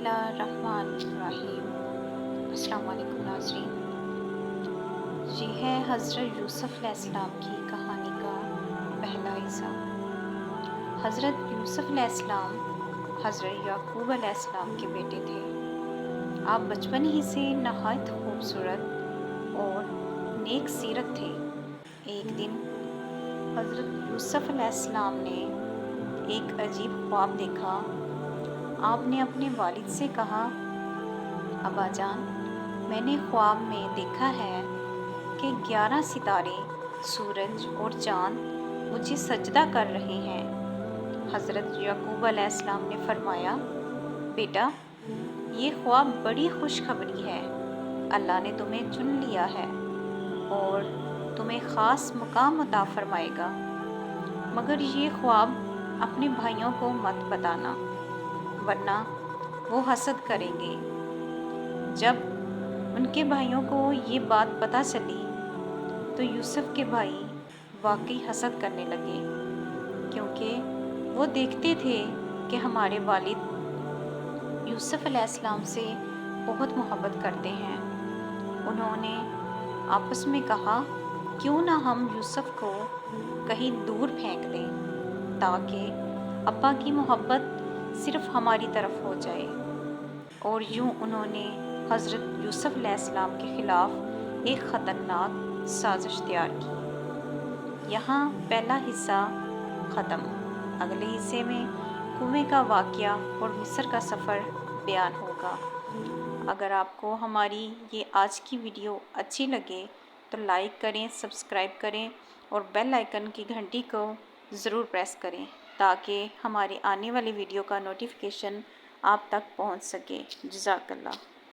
बिस्मिल्लाहिर्रहमानिर्रहीम। अस्सलाम वालेकुम नाज़रीन। ये है हज़रत यूसुफ़ अलैहिस्सलाम की कहानी का पहला हिस्सा। हज़रत यूसुफ़ अलैहिस्सलाम हज़रत याकूब अलैहिस्सलाम के बेटे थे। आप बचपन ही से नहायत खूबसूरत और नेक सीरत थे। एक दिन हज़रत यूसुफ़ अलैहिस्सलाम ने एक अजीब ख्वाब देखा। आपने अपने वालिद से कहा, अब्बा जान, मैंने ख्वाब में देखा है कि 11 सितारे, सूरज और चाँद मुझे सजदा कर रहे हैं। हज़रत याकूब अलैहिस्सलाम ने फरमाया, बेटा, ये ख्वाब बड़ी खुशखबरी है। अल्लाह ने तुम्हें चुन लिया है और तुम्हें ख़ास मुकाम अता फरमाएगा। मगर ये ख्वाब अपने भाइयों को मत बताना, वरना वो हसद करेंगे। जब उनके भाइयों को ये बात पता चली तो यूसुफ़ के भाई वाकई हसद करने लगे, क्योंकि वो देखते थे कि हमारे वालिद यूसुफ़ अलैहिस्सलाम से बहुत मोहब्बत करते हैं। उन्होंने आपस में कहा, क्यों ना हम यूसुफ़ को कहीं दूर फेंक दें, ताकि अब्बा की मोहब्बत सिर्फ़ हमारी तरफ हो जाए। और यूँ उन्होंने हज़रत यूसुफ़ अलैहिस्सलाम के ख़िलाफ़ एक ख़तरनाक साजिश तैयार की। यहाँ पहला हिस्सा ख़त्म। अगले हिस्से में कुएं का वाक़या और मिस्र का सफ़र बयान होगा। अगर आपको हमारी ये आज की वीडियो अच्छी लगे तो लाइक करें, सब्सक्राइब करें और बेल आइकन की घंटी को ज़रूर प्रेस करें, ताकि हमारी आने वाली वीडियो का नोटिफिकेशन आप तक पहुंच सके। जज़ाकल्लाह।